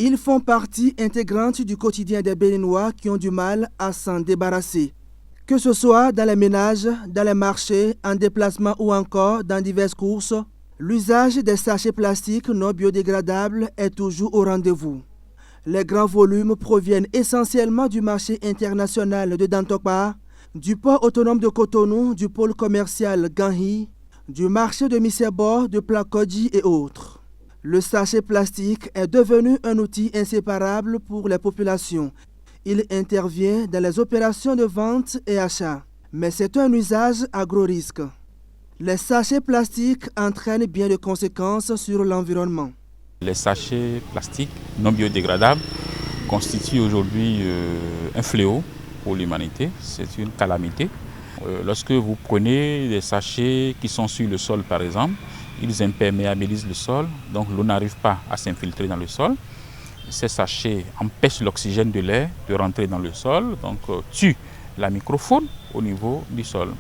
Ils font partie intégrante du quotidien des Béninois qui ont du mal à s'en débarrasser. Que ce soit dans les ménages, dans les marchés, en déplacement ou encore dans diverses courses, l'usage des sachets plastiques non biodégradables est toujours au rendez-vous. Les grands volumes proviennent essentiellement du marché international de Dantokpa, du port autonome de Cotonou, du pôle commercial Ganhi, du marché de Misebo, de Plakodji et autres. Le sachet plastique est devenu un outil inséparable pour les populations. Il intervient dans les opérations de vente et achat, mais c'est un usage à gros risque. Les sachets plastiques entraînent bien de conséquences sur l'environnement. Les sachets plastiques non biodégradables constituent aujourd'hui un fléau pour l'humanité, c'est une calamité. Lorsque vous prenez des sachets qui sont sur le sol par exemple, ils imperméabilisent le sol, donc l'eau n'arrive pas à s'infiltrer dans le sol. Ces sachets empêchent l'oxygène de l'air de rentrer dans le sol, donc tuent la microfaune au niveau du sol.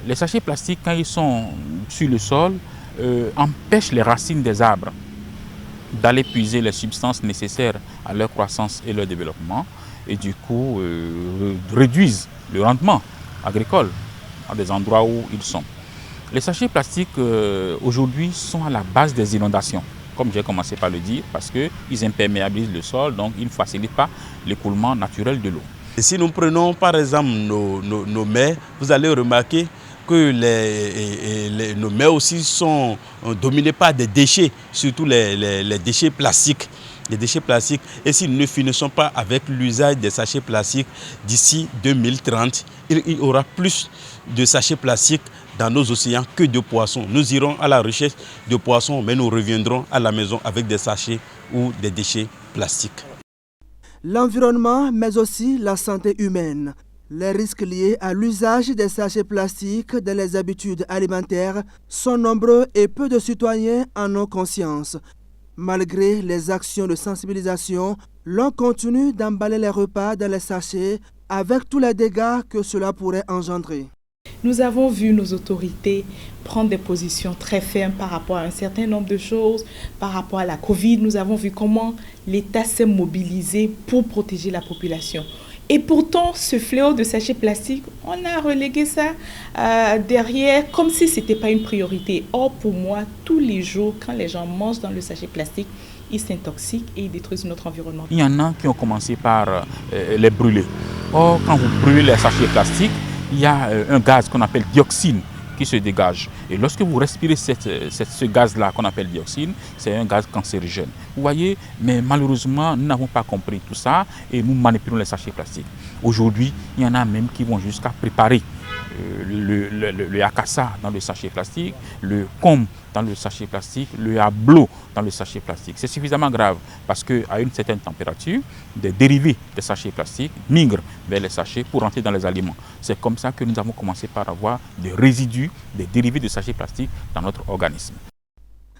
Les sachets plastiques, quand ils sont sur le sol, empêchent les racines des arbres d'aller puiser les substances nécessaires à leur croissance et leur développement, et du coup réduisent le rendement agricole à des endroits où ils sont. Les sachets plastiques aujourd'hui sont à la base des inondations, comme j'ai commencé par le dire, parce qu'ils imperméabilisent le sol, donc ils ne facilitent pas l'écoulement naturel de l'eau. Et si nous prenons par exemple nos mers, vous allez remarquer que nos mers aussi sont dominées par des déchets, surtout les déchets plastiques. Les déchets plastiques. Et si nous ne finissons pas avec l'usage des sachets plastiques d'ici 2030, il y aura plus de sachets plastiques dans nos océans que de poissons. Nous irons à la recherche de poissons, mais nous reviendrons à la maison avec des sachets ou des déchets plastiques. L'environnement, mais aussi la santé humaine. Les risques liés à l'usage des sachets plastiques dans les habitudes alimentaires sont nombreux et peu de citoyens en ont conscience. Malgré les actions de sensibilisation, l'on continue d'emballer les repas dans les sachets avec tous les dégâts que cela pourrait engendrer. Nous avons vu nos autorités prendre des positions très fermes par rapport à un certain nombre de choses, par rapport à la Covid. Nous avons vu comment l'État s'est mobilisé pour protéger la population. Et pourtant, ce fléau de sachets plastiques, on a relégué ça derrière comme si ce n'était pas une priorité. Or, pour moi, tous les jours, quand les gens mangent dans le sachet plastique, ils s'intoxiquent et ils détruisent notre environnement. Il y en a qui ont commencé par les brûler. Or, quand vous brûlez les sachets plastiques, il y a un gaz qu'on appelle dioxine qui se dégage. Et lorsque vous respirez ce gaz-là qu'on appelle dioxine, c'est un gaz cancérigène. Vous voyez, mais malheureusement, nous n'avons pas compris tout ça et nous manipulons les sachets plastiques. Aujourd'hui, il y en a même qui vont jusqu'à préparer le yakassa dans le sachet plastique, le com dans le sachet plastique, le hablo dans le sachet plastique. C'est suffisamment grave parce qu'à une certaine température, des dérivés des sachets plastiques migrent vers les sachets pour entrer dans les aliments. C'est comme ça que nous avons commencé par avoir des résidus, des dérivés de sachets plastiques dans notre organisme.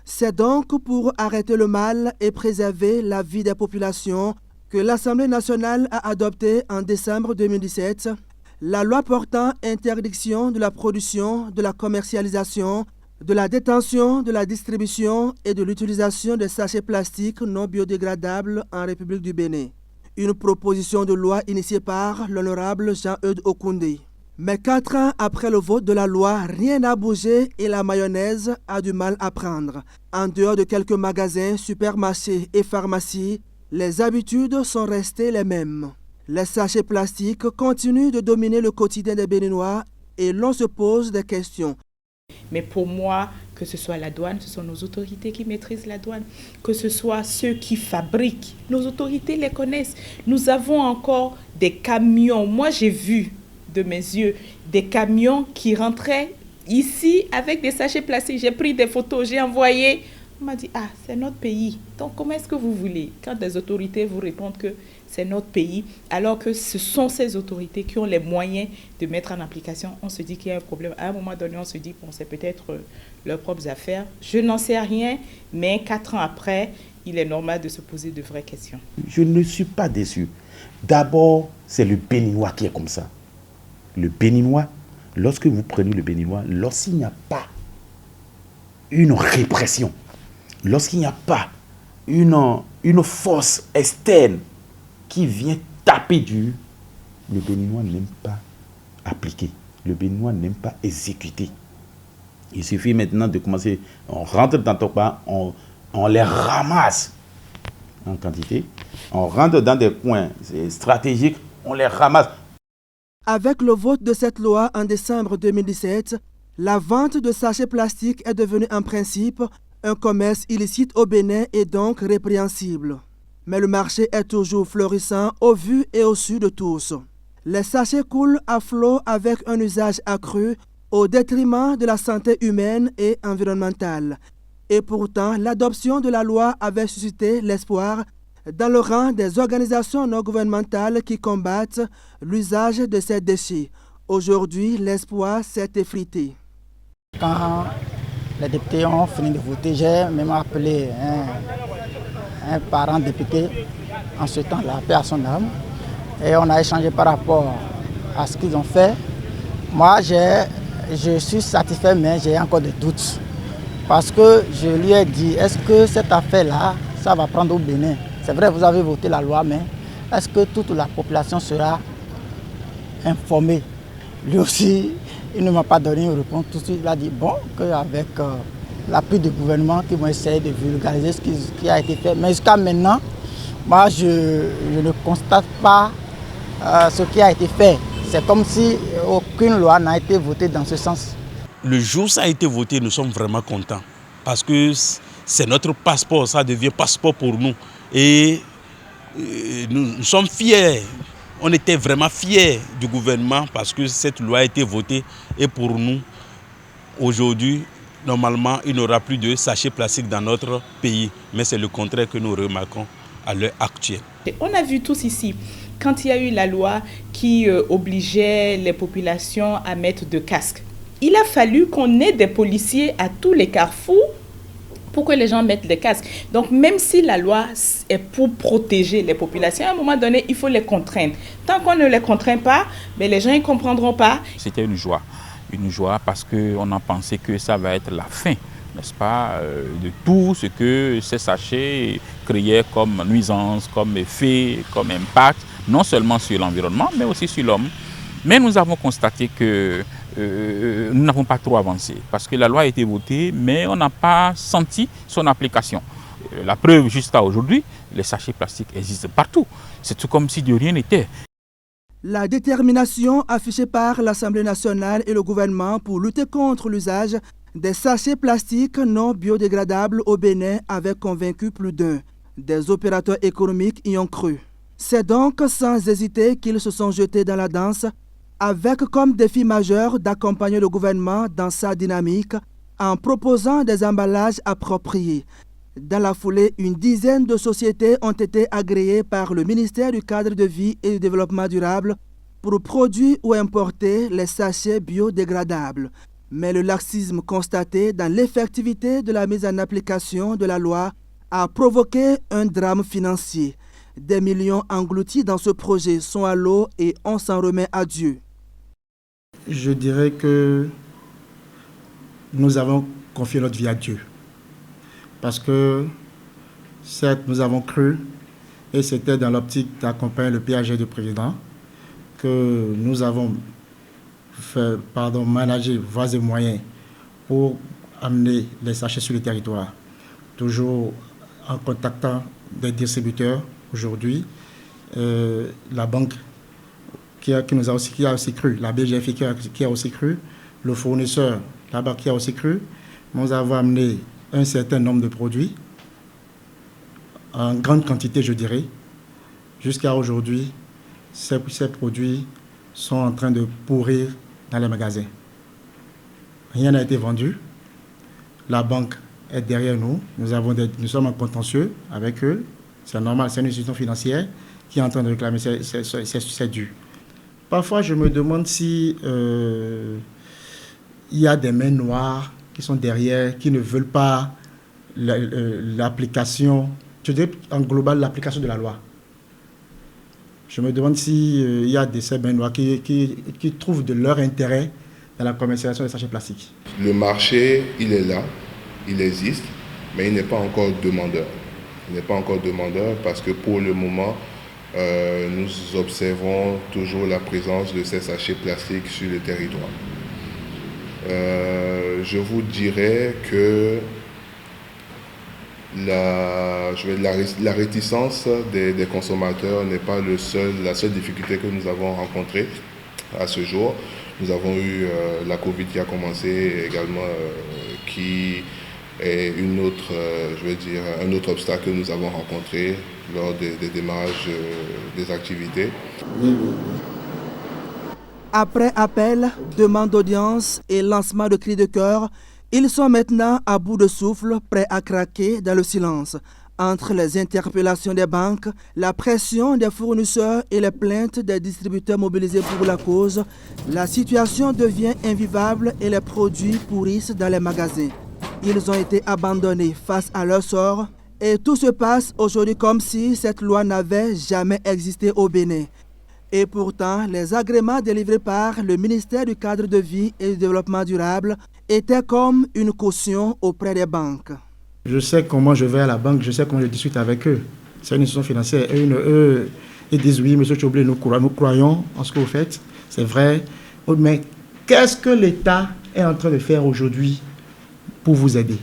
C'est donc pour arrêter le mal et préserver la vie des populations que l'Assemblée nationale a adopté en décembre 2017 la loi portant interdiction de la production, de la commercialisation, de la détention, de la distribution et de l'utilisation des sachets plastiques non biodégradables en République du Bénin. Une proposition de loi initiée par l'honorable Jean-Eudes Okoundé. Mais 4 ans après le vote de la loi, rien n'a bougé et la mayonnaise a du mal à prendre. En dehors de quelques magasins, supermarchés et pharmacies, les habitudes sont restées les mêmes. Les sachets plastiques continuent de dominer le quotidien des Béninois et l'on se pose des questions. Mais pour moi, que ce soit la douane, ce sont nos autorités qui maîtrisent la douane, que ce soit ceux qui fabriquent, nos autorités les connaissent. Nous avons encore des camions. Moi, j'ai vu de mes yeux des camions qui rentraient ici avec des sachets plastiques. J'ai pris des photos, j'ai envoyé. On m'a dit, ah, c'est notre pays. Donc, comment est-ce que vous voulez, quand des autorités vous répondent que c'est notre pays, alors que ce sont ces autorités qui ont les moyens de mettre en application, on se dit qu'il y a un problème. À un moment donné, on se dit, bon, c'est peut-être leurs propres affaires. Je n'en sais rien, mais 4 ans après, il est normal de se poser de vraies questions. Je ne suis pas déçu. D'abord, c'est le Béninois qui est comme ça. Le Béninois, lorsque vous prenez le Béninois, lorsqu'il n'y a pas une répression, lorsqu'il n'y a pas une force externe qui vient taper dur, le Béninois n'aime pas appliquer. Le Béninois n'aime pas exécuter. Il suffit maintenant de commencer, on rentre dans Tokpa, on les ramasse en quantité, on rentre dans des coins stratégiques, on les ramasse. Avec le vote de cette loi en décembre 2017, la vente de sachets plastiques est devenue en principe un commerce illicite au Bénin et donc répréhensible. Mais le marché est toujours florissant au vu et au su de tous. Les sachets coulent à flot avec un usage accru au détriment de la santé humaine et environnementale. Et pourtant, l'adoption de la loi avait suscité l'espoir dans le rang des organisations non gouvernementales qui combattent l'usage de ces déchets. Aujourd'hui, l'espoir s'est effrité. Quand les députés ont fini de voter, j'ai même appelé un parent député en ce temps-là, paix à son âme, et on a échangé par rapport à ce qu'ils ont fait. Moi, je suis satisfait, mais j'ai encore des doutes. Parce que je lui ai dit, est-ce que cette affaire-là, ça va prendre au Bénin? C'est vrai, vous avez voté la loi, mais est-ce que toute la population sera informée? Lui aussi, il ne m'a pas donné une réponse tout de suite. Il a dit, bon, qu'avec l'appui du gouvernement, qu'ils vont essayer de vulgariser ce qui a été fait. Mais jusqu'à maintenant, moi, je ne constate pas ce qui a été fait. C'est comme si aucune loi n'a été votée dans ce sens. Le jour où ça a été voté, nous sommes vraiment contents. Parce que c'est notre passeport, ça devient passeport pour nous. Et nous sommes fiers. On était vraiment fiers du gouvernement parce que cette loi a été votée. Et pour nous, aujourd'hui, normalement, il n'y aura plus de sachets plastiques dans notre pays. Mais c'est le contraire que nous remarquons à l'heure actuelle. On a vu tous ici, quand il y a eu la loi qui obligeait les populations à mettre de casques, il a fallu qu'on ait des policiers à tous les carrefours pour que les gens mettent des casques. Donc, même si la loi est pour protéger les populations, à un moment donné, il faut les contraindre. Tant qu'on ne les contraint pas, mais les gens ne comprendront pas. C'était une joie parce qu'on a pensé que ça va être la fin, n'est-ce pas, de tout ce que ces sachets créaient comme nuisance, comme effet, comme impact, non seulement sur l'environnement, mais aussi sur l'homme. Mais nous avons constaté que nous n'avons pas trop avancé parce que la loi a été votée, mais on n'a pas senti son application. La preuve, jusqu'à aujourd'hui, les sachets plastiques existent partout. C'est tout comme si de rien n'était. La détermination affichée par l'Assemblée nationale et le gouvernement pour lutter contre l'usage des sachets plastiques non biodégradables au Bénin avait convaincu plus d'un. Des opérateurs économiques y ont cru. C'est donc sans hésiter qu'ils se sont jetés dans la danse, avec comme défi majeur d'accompagner le gouvernement dans sa dynamique en proposant des emballages appropriés. Dans la foulée, une dizaine de sociétés ont été agréées par le ministère du Cadre de vie et du Développement durable pour produire ou importer les sachets biodégradables. Mais le laxisme constaté dans l'effectivité de la mise en application de la loi a provoqué un drame financier. Des millions engloutis dans ce projet sont à l'eau et on s'en remet à Dieu. Je dirais que nous avons confié notre vie à Dieu. Parce que, certes, nous avons cru, et c'était dans l'optique d'accompagner le PAG du président, que nous avons managé voies et moyens pour amener les sachets sur le territoire. Toujours en contactant des distributeurs aujourd'hui, la banque qui a aussi cru, la BGF qui a aussi cru, le fournisseur là-bas qui a aussi cru. Nous avons amené un certain nombre de produits, en grande quantité je dirais. Jusqu'à aujourd'hui, ces produits sont en train de pourrir dans les magasins. Rien n'a été vendu. La banque est derrière nous. Nous sommes en contentieux avec eux. C'est normal, c'est une institution financière qui est en train de réclamer c'est dû. Parfois, je me demande si il y a des mains noires qui sont derrière, qui ne veulent pas l'application, je dirais en global l'application de la loi. Je me demande s'il y a ces mains noires qui trouvent de leur intérêt dans la commercialisation des sachets plastiques. Le marché, il est là, il existe, mais il n'est pas encore demandeur. n'est pas encore demandeur parce que pour le moment, nous observons toujours la présence de ces sachets plastiques sur le territoire. Je vous dirais que la réticence des consommateurs n'est pas la seule difficulté que nous avons rencontrée à ce jour. Nous avons eu la Covid qui a commencé également, qui est un autre obstacle que nous avons rencontré lors des démarrages des activités. Après appel, demande d'audience et lancement de cris de cœur, ils sont maintenant à bout de souffle, prêts à craquer dans le silence. Entre les interpellations des banques, la pression des fournisseurs et les plaintes des distributeurs mobilisés pour la cause, la situation devient invivable et les produits pourrissent dans les magasins. Ils ont été abandonnés face à leur sort et tout se passe aujourd'hui comme si cette loi n'avait jamais existé au Bénin. Et pourtant, les agréments délivrés par le ministère du Cadre de vie et du Développement durable étaient comme une caution auprès des banques. Je sais comment je vais à la banque, je sais comment je discute avec eux. C'est une institution financière. Eux, ils disent oui, M. Tchoblé, nous croyons en ce que vous faites, c'est vrai. Mais qu'est-ce que l'État est en train de faire aujourd'hui pour vous aider?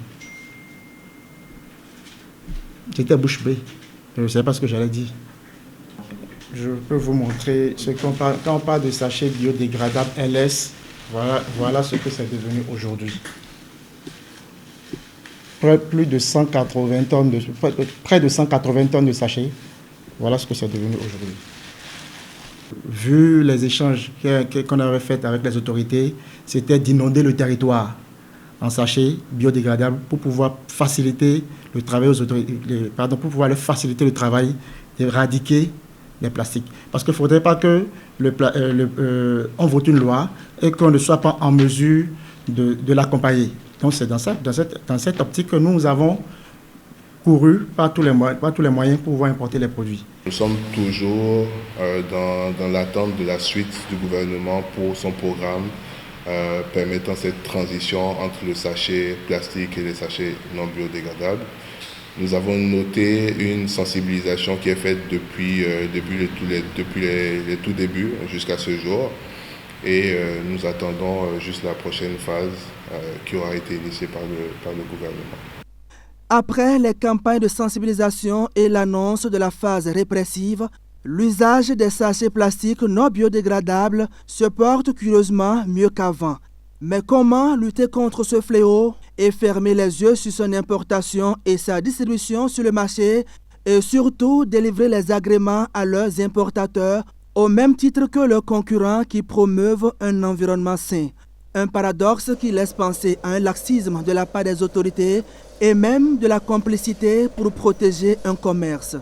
J'étais bouche bée. Je ne sais pas ce que j'allais dire. Je peux vous montrer quand on parle de sachets biodégradables LS, voilà ce que c'est devenu aujourd'hui. Près de 180 tonnes de sachets, voilà ce que c'est devenu aujourd'hui. Vu les échanges qu'on avait faits avec les autorités, c'était d'inonder le territoire en sachets biodégradables pour pouvoir faciliter le travail aux autorités, pour pouvoir leur faciliter le travail d'éradiquer les plastiques. Parce qu'il ne faudrait pas que on vote une loi et qu'on ne soit pas en mesure de l'accompagner. Donc c'est dans cette optique que nous avons couru par tous les moyens pour pouvoir importer les produits. Nous sommes toujours dans l'attente de la suite du gouvernement pour son programme permettant cette transition entre le sachet plastique et les sachets non biodégradables. Nous avons noté une sensibilisation qui est faite depuis les tout débuts jusqu'à ce jour. Et nous attendons juste la prochaine phase qui aura été initiée par le gouvernement. Après les campagnes de sensibilisation et l'annonce de la phase répressive, l'usage des sachets plastiques non biodégradables se porte curieusement mieux qu'avant. Mais comment lutter contre ce fléau et fermer les yeux sur son importation et sa distribution sur le marché et surtout délivrer les agréments à leurs importateurs au même titre que leurs concurrents qui promeuvent un environnement sain. Un paradoxe qui laisse penser à un laxisme de la part des autorités et même de la complicité pour protéger un commerce.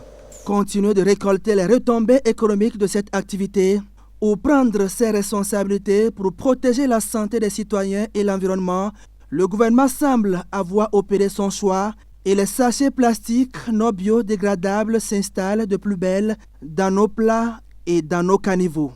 Continuer de récolter les retombées économiques de cette activité ou prendre ses responsabilités pour protéger la santé des citoyens et l'environnement, le gouvernement semble avoir opéré son choix et les sachets plastiques non biodégradables s'installent de plus belle dans nos plats et dans nos caniveaux.